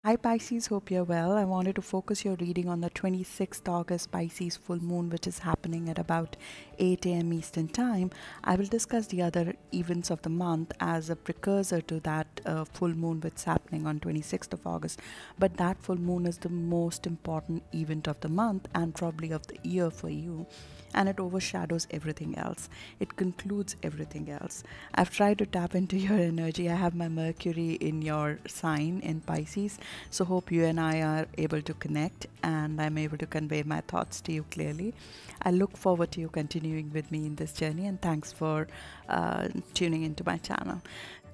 Hi Pisces, hope you're well. I wanted to focus your reading on the 26th August Pisces full moon, which is happening at about 8 a.m. Eastern Time. I will discuss the other events of the month as a precursor to that full moon which is happening on 26th of August. But that full moon is the most important event of the month and probably of the year for you. And it overshadows everything else. It concludes everything else. I've tried to tap into your energy. I have my Mercury in your sign in Pisces. So hope you and I are able to connect and I'm able to convey my thoughts to you clearly. I look forward to you continuing with me in this journey, and thanks for tuning into my channel.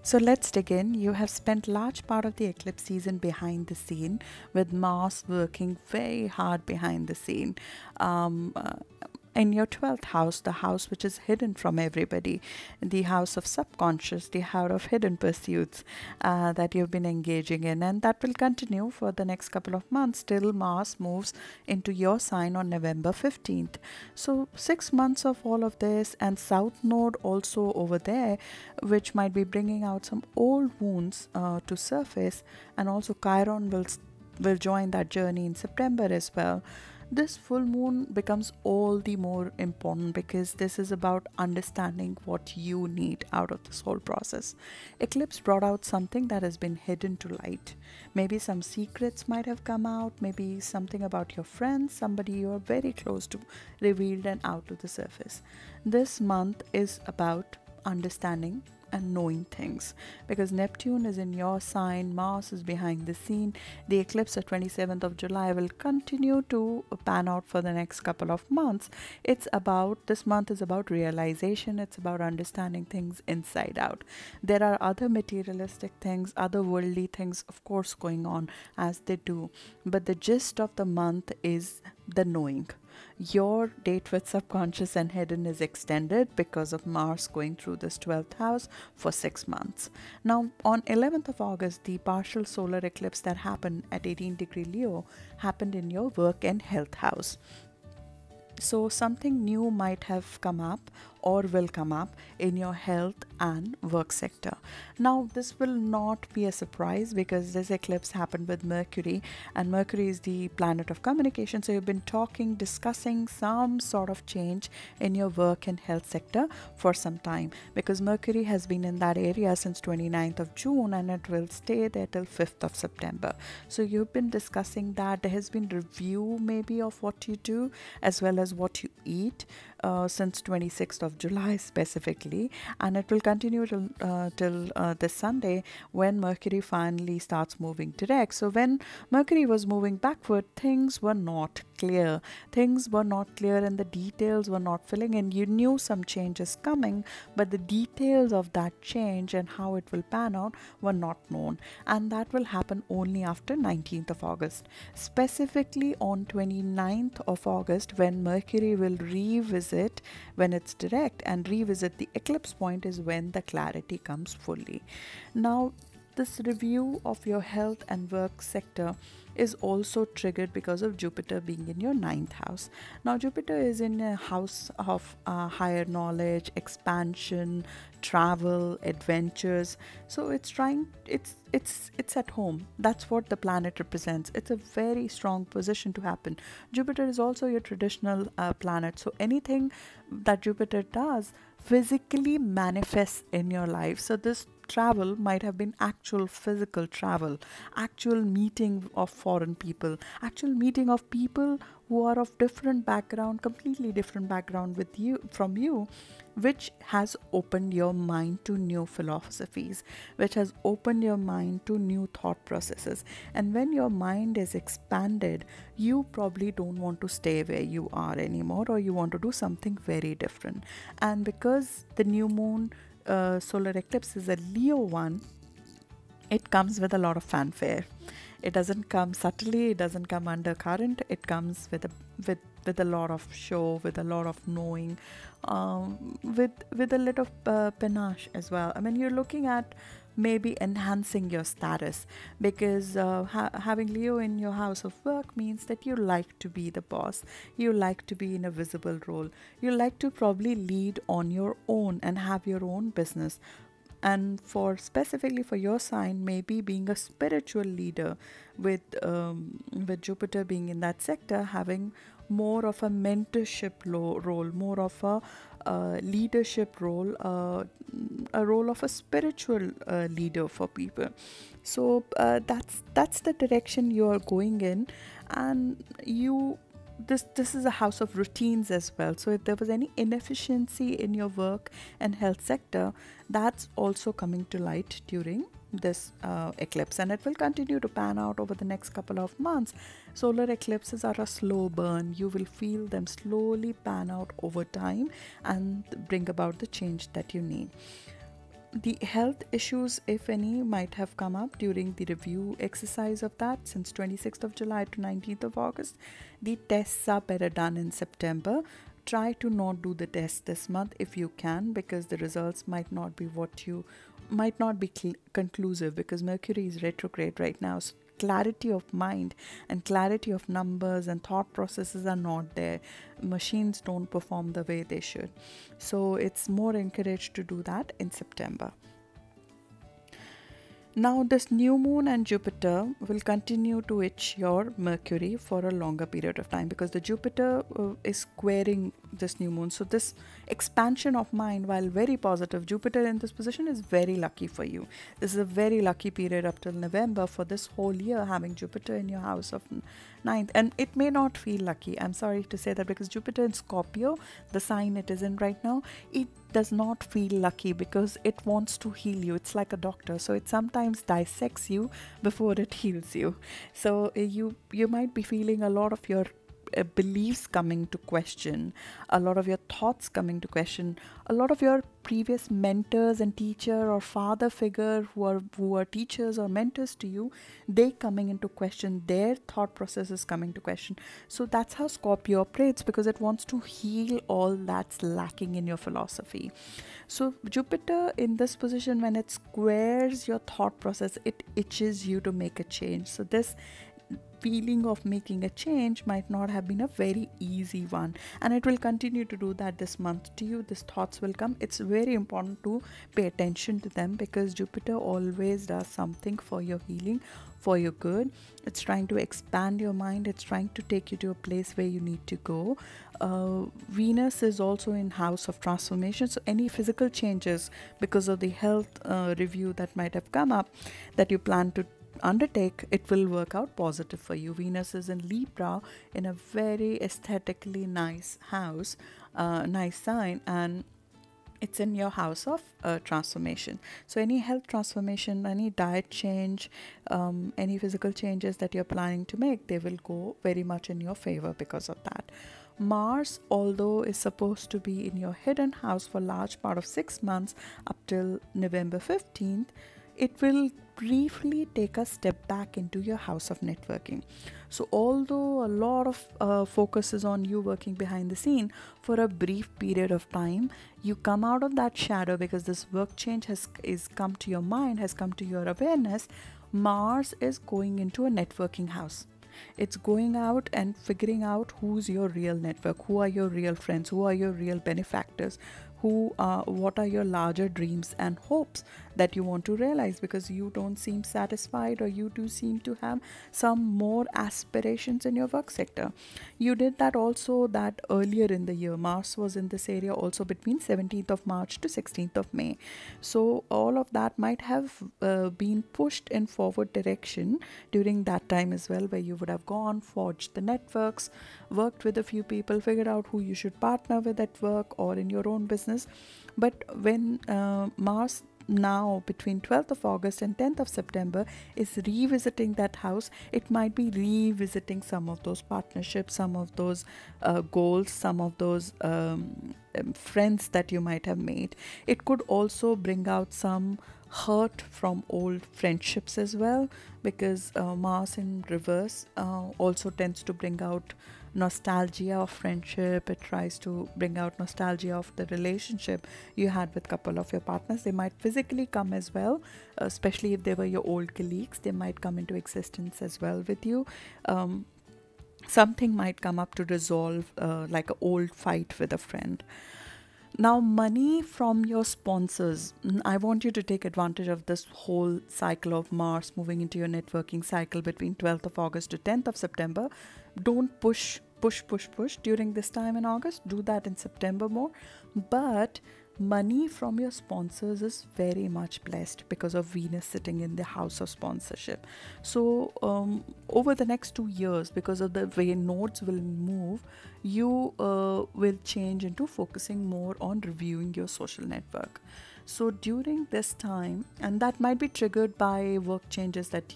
So let's dig in. You have spent large part of the eclipse season behind the scene, with Mars working very hard behind the scene. Um, uh, in your 12th house, the house which is hidden from everybody, the house of subconscious, the house of hidden pursuits that you've been engaging in, and that will continue for the next couple of months till Mars moves into your sign on November 15th. So 6 months of all of this, and South Node also over there, which might be bringing out some old wounds to surface, and also Chiron will join that journey in September as well. This full moon becomes all the more important because this is about understanding what you need out of this whole process. Eclipse brought out something that has been hidden to light. Maybe some secrets might have come out, maybe something about your friends, somebody you are very close to, revealed and out to the surface. This month is about understanding and knowing things, because Neptune is in your sign, Mars is behind the scene. The eclipse of 27th of July will continue to pan out for the next couple of months. This month is about realization, it's about understanding things inside out. There are other materialistic things, other worldly things, of course, going on as they do, but the gist of the month is the knowing. Your date with subconscious and hidden is extended because of Mars going through this 12th house for 6 months. Now, on 11th of August, the partial solar eclipse that happened at 18 degree Leo happened in your work and health house. So something new might have come up or will come up in your health and work sector. Now, this will not be a surprise because this eclipse happened with Mercury, and Mercury is the planet of communication. So you've been discussing some sort of change in your work and health sector for some time, because Mercury has been in that area since 29th of June and it will stay there till 5th of September. So you've been discussing that. There has been review maybe of what you do as well as what you eat since 26th of July specifically, and it will continue till this Sunday when Mercury finally starts moving direct. So when Mercury was moving backward, things were not clear. Things were not clear and the details were not filling in. You knew some changes coming, but the details of that change and how it will pan out were not known, and that will happen only after 19th of August. Specifically on 29th of August, when Mercury will revisit, when it's direct and revisit the eclipse point, is when the clarity comes fully. Now, this review of your health and work sector is also triggered because of Jupiter being in your 9th house. Now, Jupiter is in a house of higher knowledge, expansion, travel, adventures. So it's at home. That's what the planet represents. It's a very strong position to happen. Jupiter is also your traditional planet. So anything that Jupiter does physically manifests in your life. So this travel might have been actual physical travel, actual meeting of foreign people, actual meeting of people who are of different background, completely different background from you, which has opened your mind to new philosophies, which has opened your mind to new thought processes. And when your mind is expanded, you probably don't want to stay where you are anymore, or you want to do something very different. And because the new moon solar eclipse is a Leo one, it comes with a lot of fanfare. It doesn't come subtly, it doesn't come undercurrent, it comes with a lot of show, with a lot of knowing, with a little panache as well. I mean, you're looking at maybe enhancing your status, because having Leo in your house of work means that you like to be the boss, you like to be in a visible role, you like to probably lead on your own and have your own business. and for specifically for your sign, maybe being a spiritual leader with Jupiter being in that sector, having more of a mentorship role, more of a leadership role, a role of a spiritual leader for people. So that's the direction you are going in, and this is a house of routines as well. So if there was any inefficiency in your work and health sector, that's also coming to light during this eclipse, and it will continue to pan out over the next couple of months. Solar eclipses are a slow burn. You will feel them slowly pan out over time and bring about the change that you need. The health issues, if any, might have come up during the review exercise of that since 26th of July to 19th of August. The tests are better done in September. Try to not do the test this month if you can, because the results might not be conclusive, because Mercury is retrograde right now. So clarity of mind and clarity of numbers and thought processes are not there. Machines don't perform the way they should. So it's more encouraged to do that in September. Now this new moon and Jupiter will continue to itch your Mercury for a longer period of time, because the Jupiter is squaring this new moon. So this expansion of mind, while very positive, Jupiter in this position is very lucky for you. This is a very lucky period up till November for this whole year, having Jupiter in your house of ninth. And it may not feel lucky, I'm sorry to say that, because Jupiter in Scorpio, the sign it is in right now, it does not feel lucky because it wants to heal you. It's like a doctor, so it sometimes dissects you before it heals you. So you might be feeling a lot of your beliefs coming to question, a lot of your thoughts coming to question, a lot of your previous mentors and teacher or father figure who are teachers or mentors to you, they coming into question, their thought processes coming to question. So that's how Scorpio operates, because it wants to heal all that's lacking in your philosophy. So Jupiter in this position, when it squares your thought process, it itches you to make a change. So this feeling of making a change might not have been a very easy one, and it will continue to do that this month to you. These thoughts will come. It's very important to pay attention to them, because Jupiter always does something for your healing, for your good. It's trying to expand your mind. It's trying to take you to a place where you need to go. Venus is also in house of transformation, so any physical changes because of the health review that might have come up that you plan to undertake, it will work out positive for you. Venus is in Libra, in a very aesthetically nice house, nice sign, and it's in your house of transformation. So any health transformation, any diet change, any physical changes that you're planning to make, they will go very much in your favor because of that. Mars, although is supposed to be in your hidden house for large part of 6 months up till November 15th, it will briefly take a step back into your house of networking. So although a lot of focus is on you working behind the scene, for a brief period of time, you come out of that shadow, because this work change has come to your mind, has come to your awareness. Mars is going into a networking house. It's going out and figuring out who's your real network, who are your real friends, who are your real benefactors, what are your larger dreams and hopes that you want to realize, because you don't seem satisfied, or you do seem to have some more aspirations in your work sector. You did that also that earlier in the year. Mars was in this area also between 17th of March to 16th of May. So all of that might have been pushed in forward direction during that time as well, where you would have gone, forged the networks, worked with a few people, figured out who you should partner with at work or in your own business. But when Mars now between 12th of August and 10th of September is revisiting that house, it might be revisiting some of those partnerships, some of those goals, some of those friends that you might have made. It could also bring out some hurt from old friendships as well, because Mars in reverse also tends to bring out nostalgia of friendship. It tries to bring out nostalgia of the relationship you had with a couple of your partners. They might physically come as well, especially if they were your old colleagues. They might come into existence as well with you. Something might come up to resolve like an old fight with a friend. Now, money from your sponsors. I want you to take advantage of this whole cycle of Mars moving into your networking cycle between 12th of August to 10th of September. Don't push during this time in August. Do that in September more. But money from your sponsors is very much blessed because of Venus sitting in the house of sponsorship. So over the next 2 years, because of the way nodes will move, you will change into focusing more on reviewing your social network. So during this time, and that might be triggered by work changes that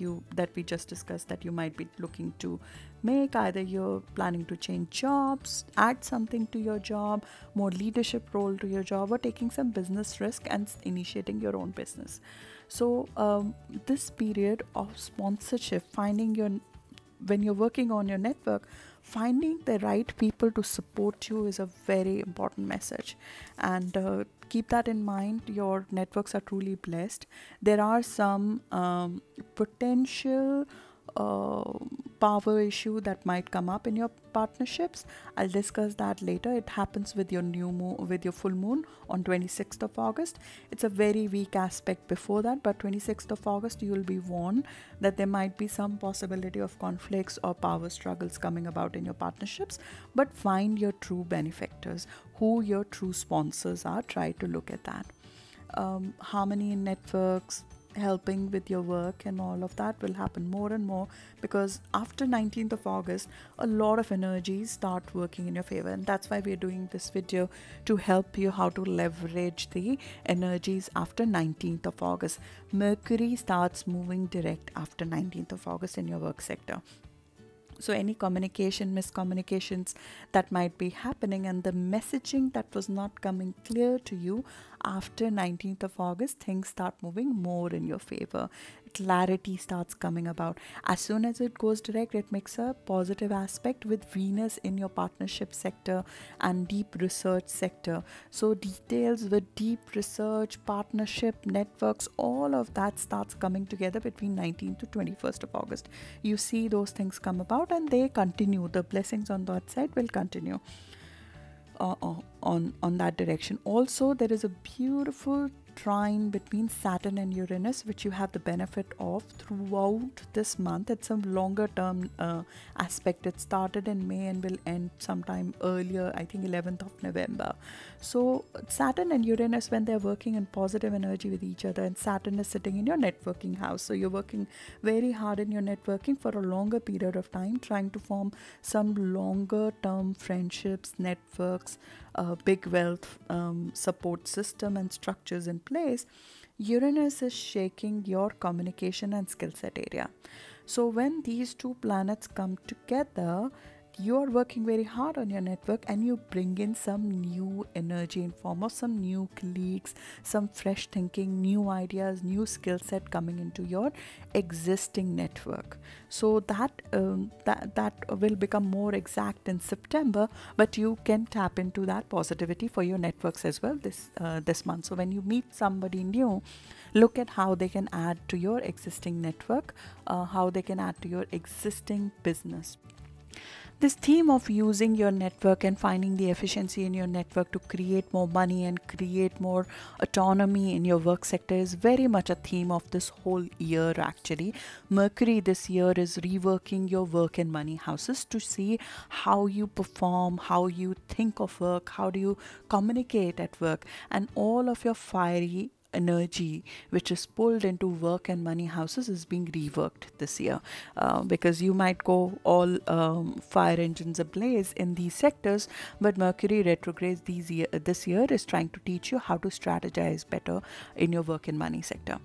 we just discussed, that you might be looking to make. Either you're planning to change jobs, add something to your job, more leadership role to your job, or taking some business risk and initiating your own business. So this period of sponsorship, when you're working on your network, finding the right people to support you is a very important message. And keep that in mind. Your networks are truly blessed. There are some potential power issue that might come up in your partnerships. I'll discuss that later. It happens with your with your full moon on 26th of August. It's a very weak aspect before that, but 26th of August you will be warned that there might be some possibility of conflicts or power struggles coming about in your partnerships. But find your true benefactors, who your true sponsors are. Try to look at that. Harmony in networks, helping with your work, and all of that will happen more and more, because after 19th of August a lot of energies start working in your favor. And that's why we're doing this video, to help you how to leverage the energies after 19th of August. Mercury starts moving direct after 19th of August in your work sector. So any miscommunications that might be happening, and the messaging that was not coming clear to you after 19th of August, things start moving more in your favor. Clarity starts coming about. As soon as it goes direct, it makes a positive aspect with Venus in your partnership sector and deep research sector. So details with deep research, partnership, networks, all of that starts coming together between 19th to 21st of August. You see those things come about, and they continue. The blessings on that side will continue on that direction. Also, there is a beautiful trine between Saturn and Uranus, which you have the benefit of throughout this month. It's a longer term aspect. It started in May and will end sometime earlier, I think 11th of November. So Saturn and Uranus, when they're working in positive energy with each other, and Saturn is sitting in your networking house, so you're working very hard in your networking for a longer period of time, trying to form some longer term friendships, networks, big wealth support system and structures in place. Uranus is shaking your communication and skill set area. So when these two planets come together, you are working very hard on your network, and you bring in some new energy in form of some new colleagues, some fresh thinking, new ideas, new skill set coming into your existing network. So that will become more exact in September, but you can tap into that positivity for your networks as well this month. So when you meet somebody new, look at how they can add to your existing network, how they can add to your existing business. This theme of using your network and finding the efficiency in your network to create more money and create more autonomy in your work sector is very much a theme of this whole year actually. Mercury this year is reworking your work and money houses to see how you perform, how you think of work, how do you communicate at work, and all of your fiery energy which is pulled into work and money houses is being reworked this year, because you might go all fire engines ablaze in these sectors, but Mercury retrogrades this year is trying to teach you how to strategize better in your work and money sector.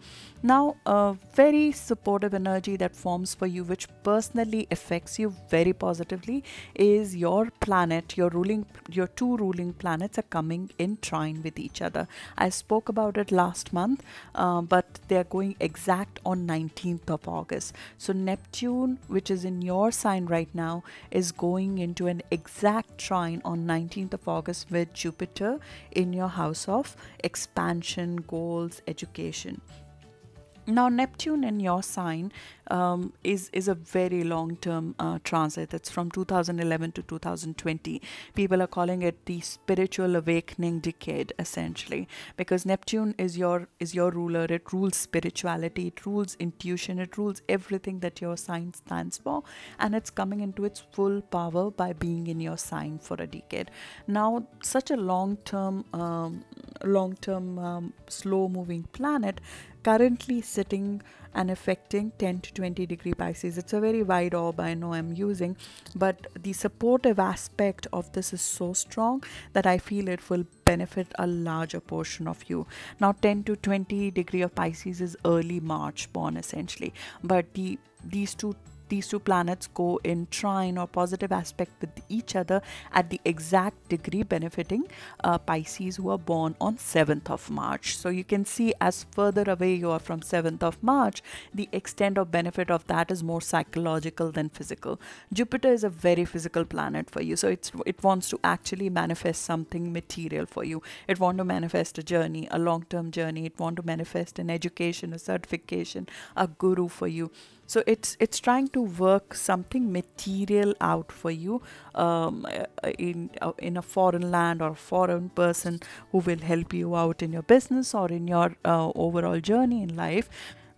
Now, a very supportive energy that forms for you, which personally affects you very positively, is your planet. Your two ruling planets are coming in trine with each other. I spoke about it last month, but they're going exact on 19th of August. So Neptune, which is in your sign right now, is going into an exact trine on 19th of August with Jupiter in your house of expansion, goals, education. Now, Neptune in your sign is a very long-term transit. It's from 2011 to 2020. People are calling it the spiritual awakening decade, essentially, because Neptune is your ruler. It rules spirituality, it rules intuition, it rules everything that your sign stands for, and it's coming into its full power by being in your sign for a decade. Now, such a long-term slow-moving planet currently sitting and affecting 10 to 20 degree Pisces. It's a very wide orb, I know I'm using, but the supportive aspect of this is so strong that I feel it will benefit a larger portion of you. Now, 10 to 20 degree of Pisces is early March born, essentially, but these two planets go in trine or positive aspect with each other at the exact degree benefiting Pisces who are born on 7th of March. So you can see, as further away you are from 7th of March, the extent of benefit of that is more psychological than physical. Jupiter is a very physical planet for you, so it wants to actually manifest something material for you. It wants to manifest a journey, a long-term journey. It wants to manifest an education, a certification, a guru for you. So it's trying to work something material out for you, in a foreign land or a foreign person who will help you out in your business or in your overall journey in life.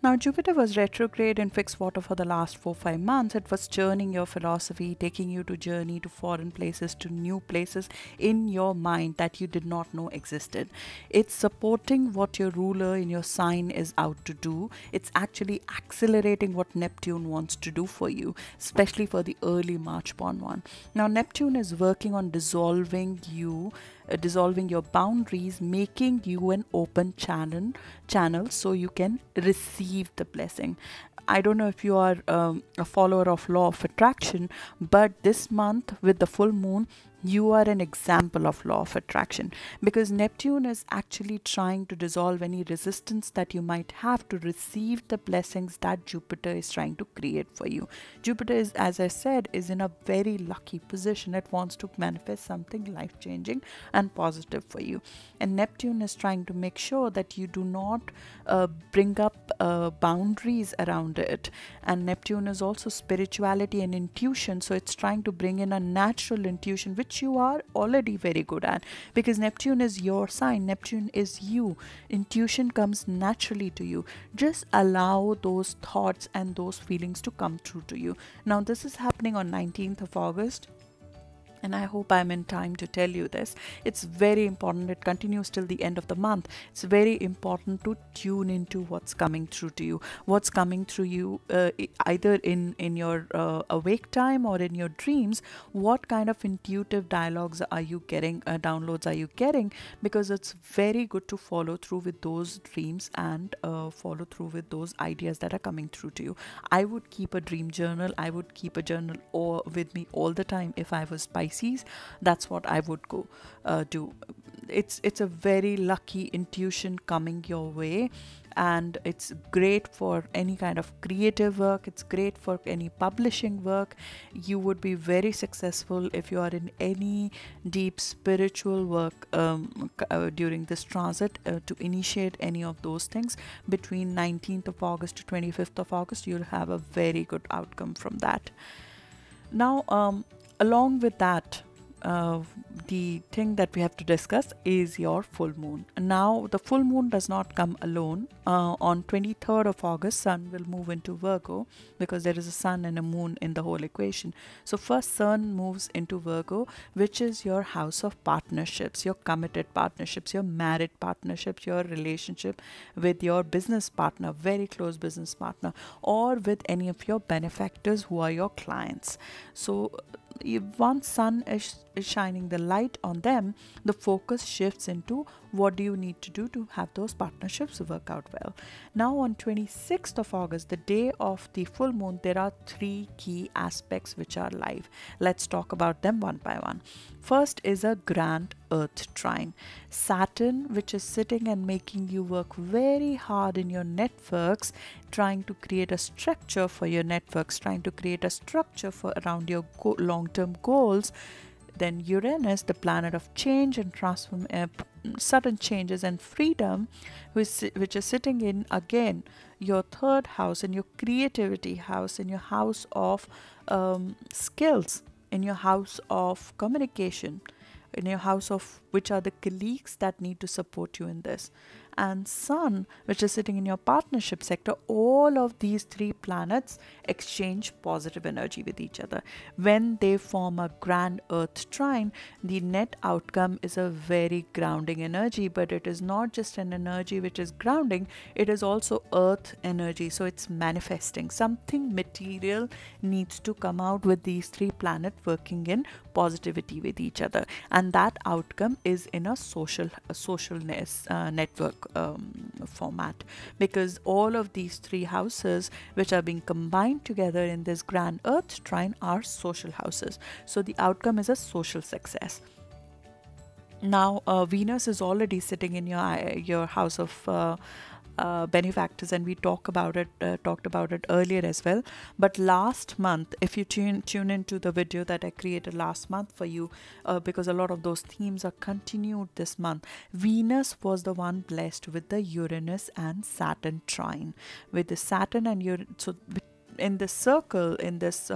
Now, Jupiter was retrograde in fixed water for the last 4-5 months. It was churning your philosophy, taking you to journey to foreign places, to new places in your mind that you did not know existed. It's supporting what your ruler in your sign is out to do. It's actually accelerating what Neptune wants to do for you, especially for the early March born one. Now, Neptune is working on dissolving your boundaries, making you an open channel so you can receive the blessing. I don't know if you are a follower of law of attraction, but this month with the full moon, you are an example of law of attraction, because Neptune is actually trying to dissolve any resistance that you might have to receive the blessings that Jupiter is trying to create for you. Jupiter is, as I said, is in a very lucky position. It wants to manifest something life-changing and positive for you, and Neptune is trying to make sure that you do not bring up boundaries around it. And Neptune is also spirituality and intuition, so it's trying to bring in a natural intuition, which you are already very good at, because Neptune is your sign. Neptune is you. Intuition comes naturally to you. Just allow those thoughts and those feelings to come true to you. Now, this is happening on 19th of August. And I hope I'm in time to tell you this. It's very important. It continues till the end of the month. It's very important to tune into what's coming through to you. What's coming through you, either in your awake time or in your dreams. What kind of intuitive dialogues are you getting, downloads are you getting? Because it's very good to follow through with those dreams and follow through with those ideas that are coming through to you. I would keep a dream journal. I would keep a journal with me all the time if I was Pisces. That's what I would go do. It's a very lucky intuition coming your way, and it's great for any kind of creative work. It's great for any publishing work. You would be very successful if you are in any deep spiritual work during this transit, to initiate any of those things between 19th of August to 25th of August. You'll have a very good outcome from that. Now, along with that, the thing that we have to discuss is your full moon. Now, the full moon does not come alone. On 23rd of August, Sun will move into Virgo, because there is a Sun and a Moon in the whole equation. So first, Sun moves into Virgo, which is your house of partnerships, your committed partnerships, your married partnerships, your relationship with your business partner, very close business partner, or with any of your benefactors who are your clients. So once Sun is shining the light on them, the focus shifts into what do you need to do to have those partnerships work out well. Now, on 26th of August, the day of the full moon, there are 3 key aspects which are live. Let's talk about them one by one. First is a grand Earth trine. Saturn, which is sitting and making you work very hard in your networks, trying to create a structure for your networks, trying to create a structure for around your long-term goals. Then Uranus, the planet of change and sudden changes and freedom, which is sitting in again your third house, in your creativity house, in your house of skills, in your house of communication, in your house of which are the colleagues that need to support you in this, and Sun, which is sitting in your partnership sector. All of these three planets exchange positive energy with each other. When they form a grand Earth trine, the net outcome is a very grounding energy, but it is not just an energy which is grounding, it is also Earth energy. So it's manifesting. Something material needs to come out with these three planets working in positivity with each other, and that outcome is in a socialness network format, because all of these three houses which are being combined together in this grand Earth trine are social houses. So the outcome is a social success. Now Venus is already sitting in your house of benefactors, and we talked about it earlier as well. But last month, if you tune into the video that I created last month for you, because a lot of those themes are continued this month, Venus was the one blessed with the Uranus and Saturn trine. With the Saturn and Uranus, so in this circle, in this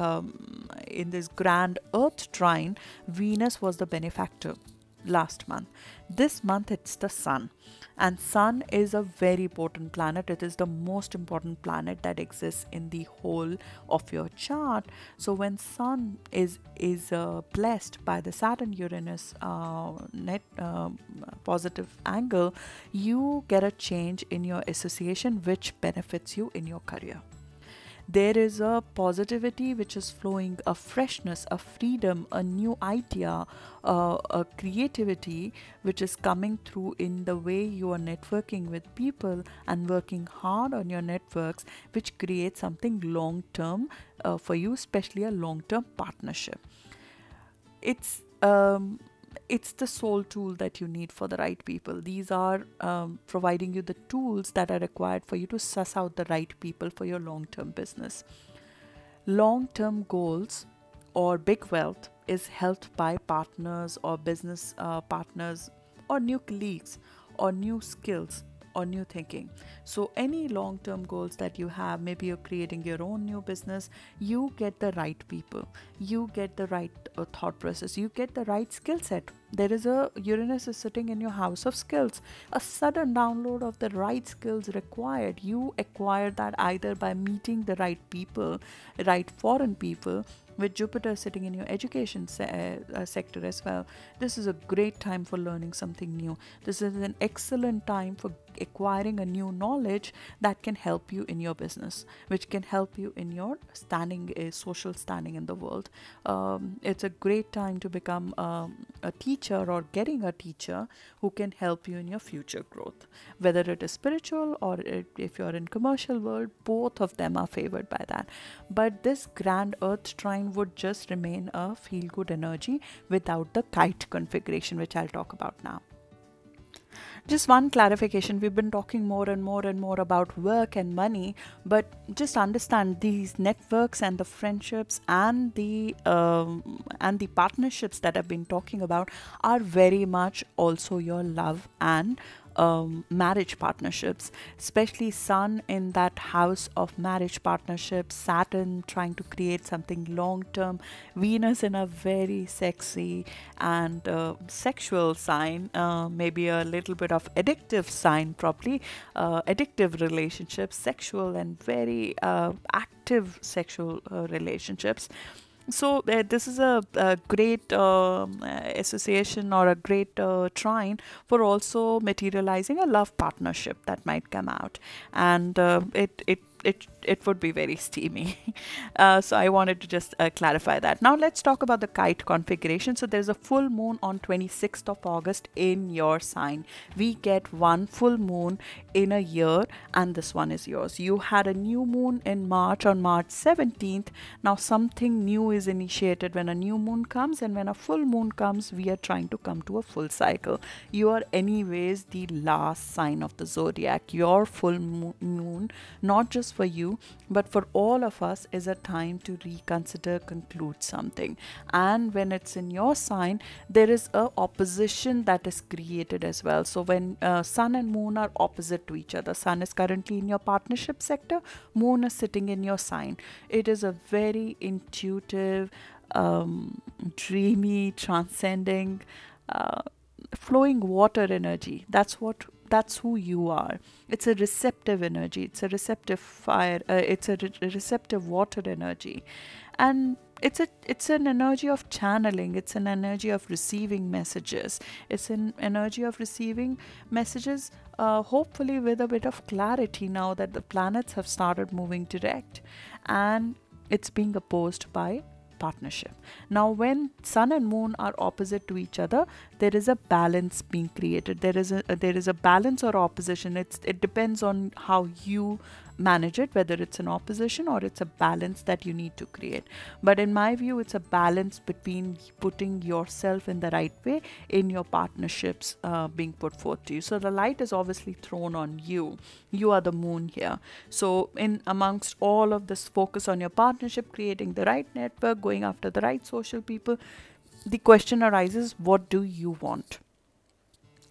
grand Earth trine, Venus was the benefactor last month. This month it's the Sun, and Sun is a very important planet. It is the most important planet that exists in the whole of your chart. So when Sun is blessed by the Saturn Uranus net positive angle, you get a change in your association which benefits you in your career. There is a positivity which is flowing, a freshness, a freedom, a new idea, a creativity which is coming through in the way you are networking with people and working hard on your networks, which creates something long term for you, especially a long term partnership. It's the sole tool that you need for the right people. These are providing you the tools that are required for you to suss out the right people for your long-term business. Long-term goals or big wealth is helped by partners or business partners or new colleagues or new skills or new thinking. So any long-term goals that you have, maybe you're creating your own new business, you get the right people, you get the right thought process, you get the right skill set. There is a Uranus is sitting in your house of skills. A sudden download of the right skills required. You acquire that either by meeting the right people, right foreign people, with Jupiter sitting in your education sector as well. This is a great time for learning something new. This is an excellent time for acquiring a new knowledge that can help you in your business, which can help you in your standing, social standing in the world. It's a great time to become a teacher or getting a teacher who can help you in your future growth, whether it is spiritual or if you're in commercial world. Both of them are favored by that. But this grand Earth trine would just remain a feel-good energy without the kite configuration, which I'll talk about now. Just one clarification, we've been talking more and more about work and money, but just understand these networks and the friendships and the partnerships that I've been talking about are very much also your love and marriage partnerships, especially Sun in that house of marriage partnerships, Saturn trying to create something long-term, Venus in a very sexy and sexual sign, maybe a little bit of addictive sign, probably addictive relationships, sexual and very active sexual relationships. So this is a great association or a great trine for also materializing a love partnership that might come out, and it would be very steamy. So I wanted to just clarify that. Now let's talk about the kite configuration. So there's a full moon on 26th of August in your sign. We get one full moon in a year, and this one is yours. You had a new moon in March on March 17th. Now something new is initiated when a new moon comes, and when a full moon comes, we are trying to come to a full cycle. You are anyways the last sign of the zodiac. Your full moon, not just for you, but for all of us is a time to reconsider, conclude something. And when it's in your sign, there is a opposition that is created as well. So when sun and moon are opposite to each other, sun is currently in your partnership sector, moon is sitting in your sign. It is a very intuitive, dreamy, transcending, flowing water energy. That's who you are. It's a receptive energy, it's a receptive fire, it's a receptive water energy. And it's an energy of channeling, it's an energy of receiving messages, it's an energy of receiving messages, hopefully with a bit of clarity now that the planets have started moving direct, and it's being opposed by partnership. Now when sun and moon are opposite to each other, there is a balance being created. There is a balance or opposition. It depends on how you manage it, whether it's an opposition or it's a balance that you need to create. But in my view, it's a balance between putting yourself in the right way in your partnerships being put forth to you. So the light is obviously thrown on you. You are the moon here. So in amongst all of this focus on your partnership, creating the right network, going after the right social people, the question arises, what do you want?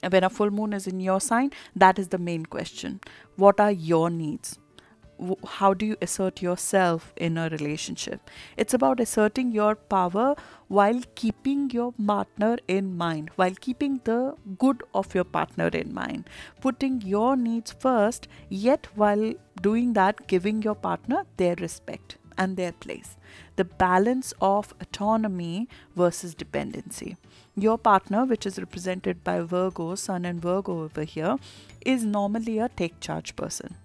When a full moon is in your sign, that is the main question. What are your needs? How do you assert yourself in a relationship? It's about asserting your power while keeping your partner in mind, while keeping the good of your partner in mind, putting your needs first, yet while doing that, giving your partner their respect and their place. The balance of autonomy versus dependency. Your partner, which is represented by Virgo, Sun and Virgo over here, is normally a take charge person.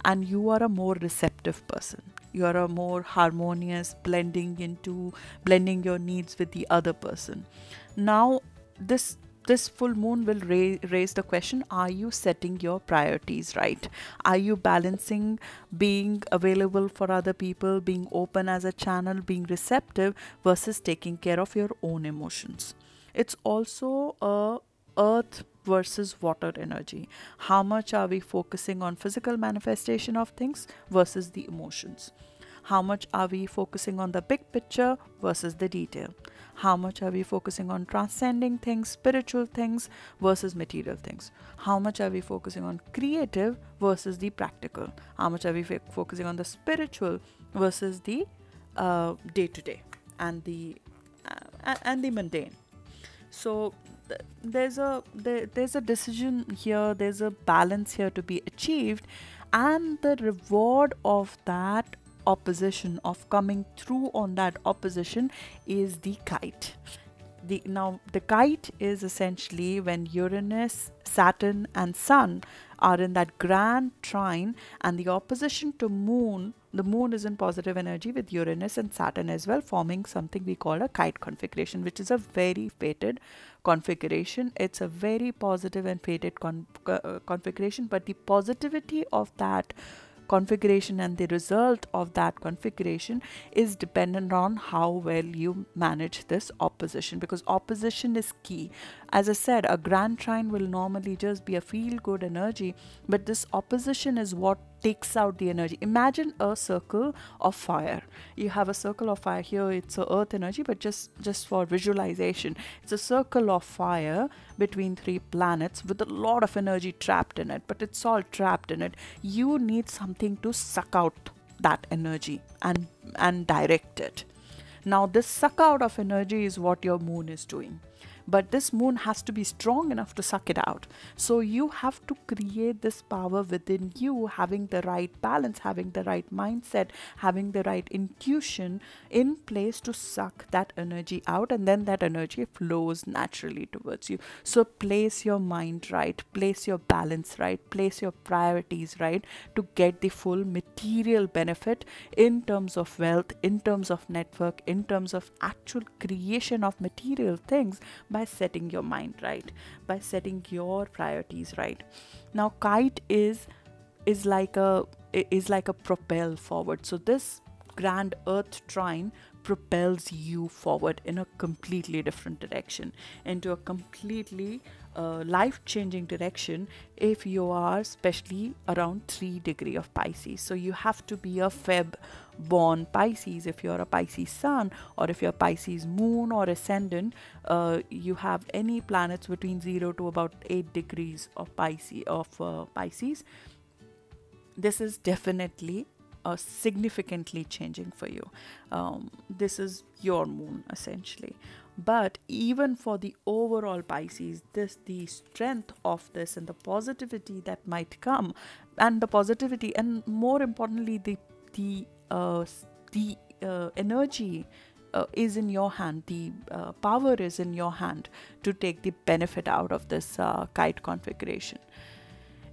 And you are a more receptive person. You are a more harmonious, blending your needs with the other person. Now, this full moon will raise the question, are you setting your priorities right? Are you balancing being available for other people, being open as a channel, being receptive versus taking care of your own emotions? It's also a earth versus water energy. How much are we focusing on physical manifestation of things versus the emotions? How much are we focusing on the big picture versus the detail? How much are we focusing on transcending things, spiritual things versus material things? How much are we focusing on creative versus the practical? How much are we focusing on the spiritual versus the day-to-day and the mundane? So there's a decision here, there's a balance here to be achieved, and the reward of that opposition, of coming through on that opposition, is the kite. Now the kite is essentially when Uranus, Saturn and Sun are in that grand trine, and the opposition to moon, the moon is in positive energy with Uranus and Saturn as well, forming something we call a kite configuration, which is a very fated configuration. It's a very positive and fated configuration, but the positivity of that configuration and the result of that configuration is dependent on how well you manage this opposition, because opposition is key. As I said, a grand trine will normally just be a feel-good energy, but this opposition is what takes out the energy. Imagine a circle of fire. You have a circle of fire here, it's a earth energy, but just for visualization, it's a circle of fire between three planets with a lot of energy trapped in it, but it's all trapped in it. You need something to suck out that energy and direct it. Now this suck out of energy is what your moon is doing, but this moon has to be strong enough to suck it out. So you have to create this power within you, having the right balance, having the right mindset, having the right intuition in place to suck that energy out, and then that energy flows naturally towards you. So place your mind right, place your balance right, place your priorities right to get the full material benefit in terms of wealth, in terms of network, in terms of actual creation of material things, by setting your mind right, by setting your priorities right. Now kite is like a propel forward. So this grand earth trine propels you forward in a completely different direction, into a completely life-changing direction if you are especially around 3 degree of Pisces. So you have to be a Feb born Pisces if you're a Pisces sun, or if you're Pisces moon or ascendant, you have any planets between 0 to about 8 degrees of Pisces. This is definitely significantly changing for you. This is your moon essentially. But even for the overall Pisces, the strength of this and the positivity that might come, and the positivity, and more importantly, the energy is in your hand. The power is in your hand to take the benefit out of this kite configuration.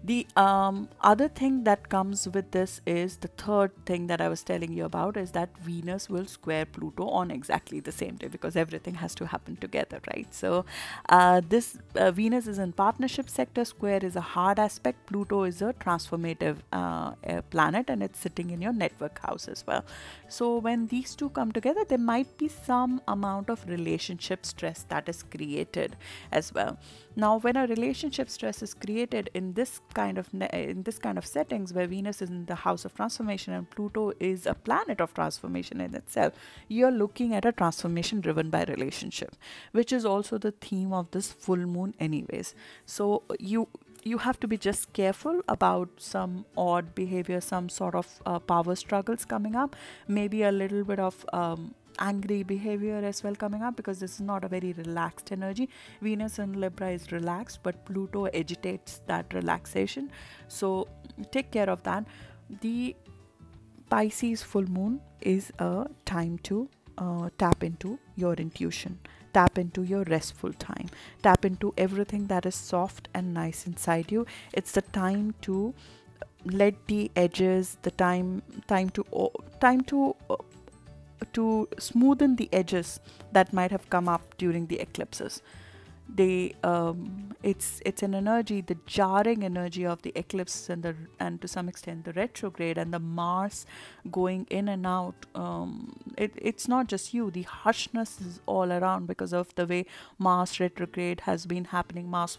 The other thing that comes with this is the third thing that I was telling you about, is that Venus will square Pluto on exactly the same day, because everything has to happen together, right? So this Venus is in partnership sector, square is a hard aspect, Pluto is a transformative planet, and it's sitting in your network house as well. So when these two come together, there might be some amount of relationship stress that is created as well. Now, when a relationship stress is created in this kind of settings, where Venus is in the house of transformation and Pluto is a planet of transformation in itself, you're looking at a transformation driven by relationship, which is also the theme of this full moon anyways. So you have to be just careful about some odd behavior, some sort of power struggles coming up, maybe a little bit of angry behavior as well coming up, because this is not a very relaxed energy. Venus in Libra is relaxed, but Pluto agitates that relaxation, so take care of that. The Pisces full moon is a time to tap into your intuition, tap into your restful time, tap into everything that is soft and nice inside you. It's the time to let the edges, the time to smoothen the edges that might have come up during the eclipses. It's an energy, the jarring energy of the eclipse and to some extent the retrograde and the Mars going in and out. It's not just you, the harshness is all around because of the way Mars retrograde has been happening. Mars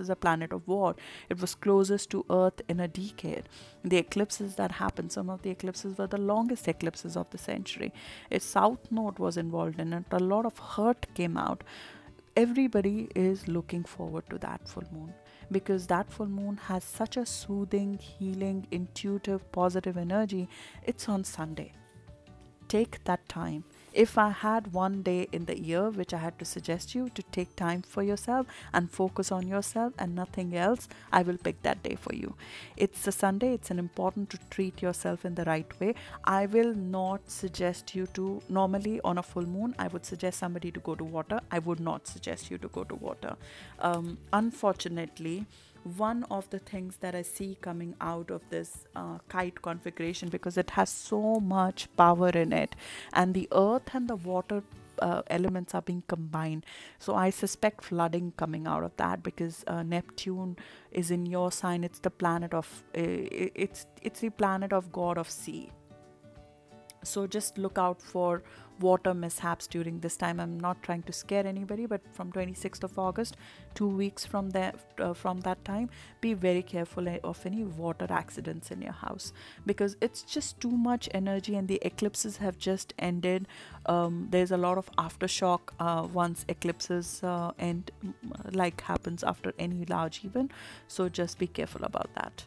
is a planet of war. It was closest to Earth in a decade. The eclipses that happened, some of the eclipses were the longest eclipses of the century. Its south node was involved in it. A lot of hurt came out. Everybody is looking forward to that full moon, because that full moon has such a soothing, healing, intuitive, positive energy. It's on Sunday. Take that time. If I had one day in the year which I had to suggest you to take time for yourself and focus on yourself and nothing else, I will pick that day for you. It's a Sunday. It's an important to treat yourself in the right way. I will not suggest you to, normally on a full moon, I would suggest somebody to go to water. I would not suggest you to go to water. Unfortunately, one of the things that I see coming out of this kite configuration, because it has so much power in it, and the earth and the water elements are being combined, so I suspect flooding coming out of that, because Neptune is in your sign. It's the planet of it's the planet of god of sea. So just look out for water mishaps during this time. I'm not trying to scare anybody, but from 26th of August, 2 weeks from that time, be very careful of any water accidents in your house, because it's just too much energy, and the eclipses have just ended. There's a lot of aftershock once eclipses end, like happens after any large event. So just be careful about that.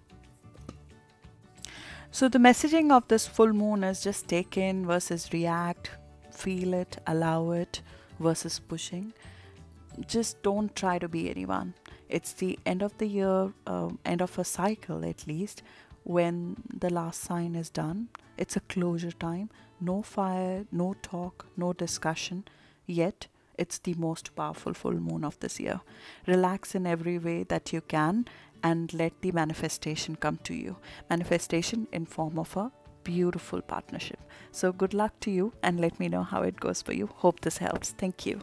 So the messaging of this full moon is just take in versus react, feel it, allow it versus pushing. Just don't try to be anyone. It's the end of the year, end of a cycle at least, when the last sign is done. It's a closure time. No fire, no talk, no discussion. Yet it's the most powerful full moon of this year. Relax in every way that you can and let the manifestation come to you. Manifestation in form of a beautiful partnership. So good luck to you, and let me know how it goes for you. Hope this helps. Thank you.